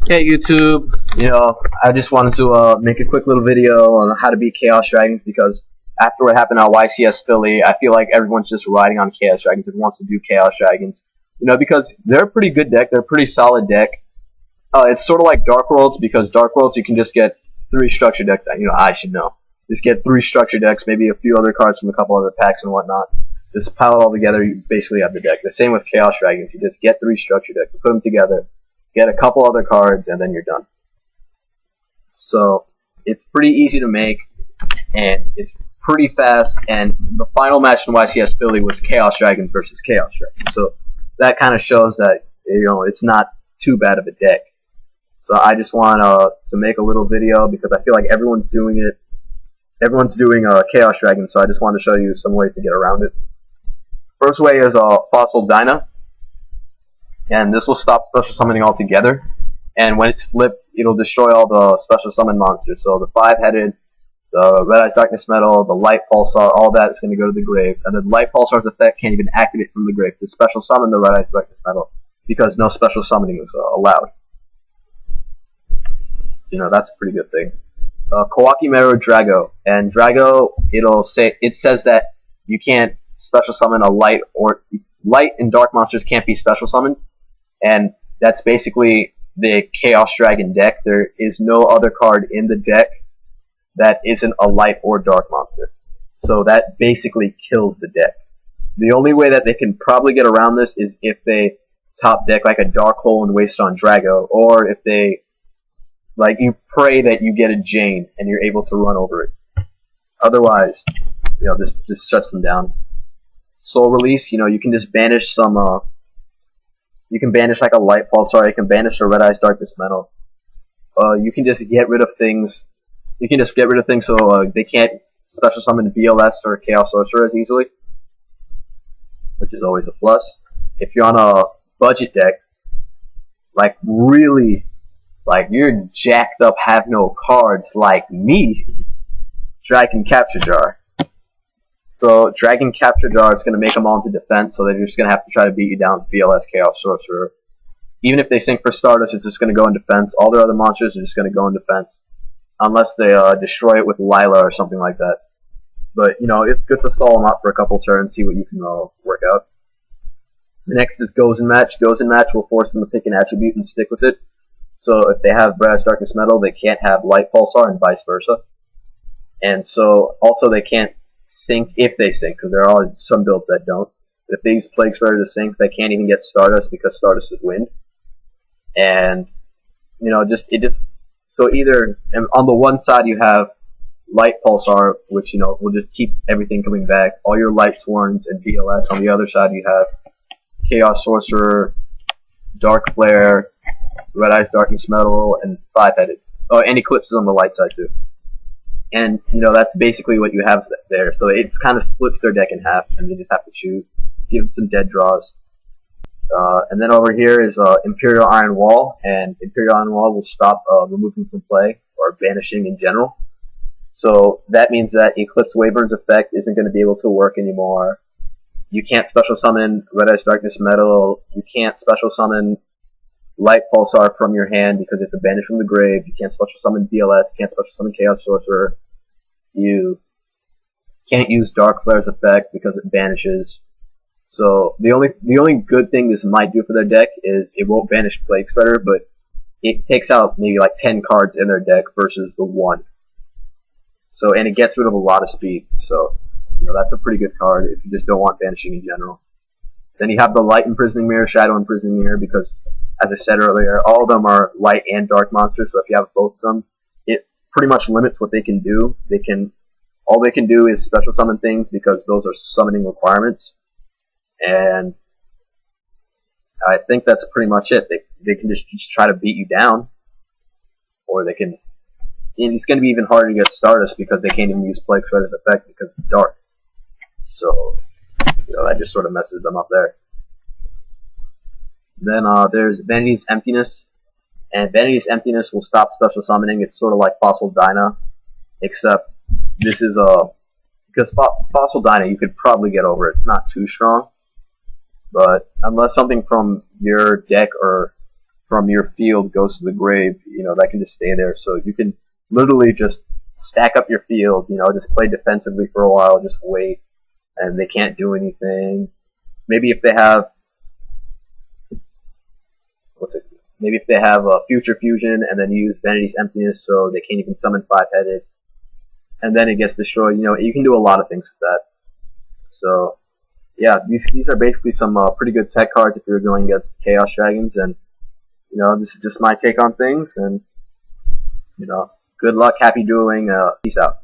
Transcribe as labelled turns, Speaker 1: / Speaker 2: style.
Speaker 1: Okay, YouTube, I just wanted to make a quick little video on how to beat Chaos Dragons because after what happened at YCS Philly, I feel like everyone's just riding on Chaos Dragons and wants to do Chaos Dragons. Because they're a pretty good deck, they're a pretty solid deck. It's sort of like Dark Worlds because Dark Worlds you can just get 3 structure decks. I should know. Just get 3 structure decks, maybe a few other cards from a couple other packs and whatnot. Just pile it all together, you basically have the deck. The same with Chaos Dragons, you just get 3 structure decks, put them together, get a couple other cards, and then you're done. So it's pretty easy to make, and it's pretty fast. And the final match in YCS Philly was Chaos Dragons versus Chaos Dragons. So that kind of shows that it's not too bad of a deck. So I just want to make a little video because I feel like everyone's doing it. Everyone's doing Chaos Dragons, so I just want to show you some ways to get around it. First way is Fossil Dyna. And this will stop special summoning altogether. And when it's flipped, it'll destroy all the special summon monsters. So the 5-headed, the Red Eyes Darkness Metal, the Light Pulsar, all that is going to go to the grave. And the Light Pulsar's effect can't even activate from the grave to special summon the Red Eyes Darkness Metal because no special summoning is allowed. So, that's a pretty good thing. Kawaki Meru Drago. And Drago, it says that you can't special summon a light and dark monsters can't be special summoned. And that's basically the Chaos Dragon deck. There is no other card in the deck that isn't a light or dark monster. So that basically kills the deck. The only way that they can probably get around this is if they top deck like a Dark Hole and waste on Drago, or if they you pray that you get a Jane and you're able to run over it. Otherwise, this just shuts them down. Soul Release, you can just banish some you can banish like a Light Pulsar, you can banish a Red Eyes Darkness Metal. You can just get rid of things. You can just get rid of things so they can't special summon BLS or Chaos Sorcerer as easily, which is always a plus. If you're on a budget deck, you're jacked up, have no cards like me, Dragon Capture Jar. So Dragon Capture Jar is going to make them all into defense, so they're just going to have to try to beat you down with BLS Chaos Sorcerer. Even if they sink for Stardust, it's just going to go in defense. All their other monsters are just going to go in defense, unless they destroy it with Lila or something like that. But, it's good to stall them out for a couple turns, see what you can work out. The next is Gozen Match. Gozen Match will force them to pick an attribute and stick with it. So if they have Red Eyes Darkness Metal, they can't have Light Pulsar and vice versa. And so, also they can't sync if they sync, because there are some builds that don't. But if they use Plague Spreader to sync, they can't even get Stardust because Stardust is wind. And, so either, on the one side you have Light Pulsar, which, will just keep everything coming back, all your Light Swarms and BLS. On the other side you have Chaos Sorcerer, Dark Flare, Red Eyes Darkness Metal, and 5-headed. Oh, and Eclipse is on the light side too. And, that's basically what you have there. So it kind of splits their deck in half, and you just have to choose. Give them some dead draws. And then over here is Imperial Iron Wall, and Imperial Iron Wall will stop removing from play, or banishing in general. So that means that Eclipse Wyvern's effect isn't going to be able to work anymore. You can't special summon Red Eyes Darkness Metal. You can't special summon Light Pulsar from your hand because it's a banish from the grave. You can't special summon BLS. You can't special summon Chaos Sorcerer. You can't use Dark Flare's effect because it banishes. So the only good thing this might do for their deck is it won't banish Plague Spreader, but it takes out maybe 10 cards in their deck versus the 1. So, and it gets rid of a lot of speed. So that's a pretty good card if you just don't want banishing in general. Then you have the Light Imprisoning Mirror, Shadow Imprisoning Mirror, because as I said earlier, all of them are light and dark monsters, so if you have both of them, it pretty much limits what they can do. All they can do is special summon things because those are summoning requirements. And I think that's pretty much it. They can just try to beat you down, or they can. And it's going to be even harder to get Stardust because they can't even use Plague Spreader's effect because it's dark. So that just sort of messes them up there. Then there's Vanity's Emptiness, and Vanity's Emptiness will stop special summoning. It's sort of like Fossil Dyna, except this is because Fossil Dyna you could probably get over it. It's not too strong, but unless something from your deck or from your field goes to the grave, that can just stay there. So you can literally just stack up your field, just play defensively for a while, just wait, and they can't do anything. Maybe if they have maybe if they have a Future Fusion and then use Vanity's Emptiness so they can't even summon 5-headed, and then it gets destroyed. You can do a lot of things with that. So yeah, these are basically some pretty good tech cards if you're going against Chaos Dragons, and this is just my take on things, and good luck, happy dueling, peace out.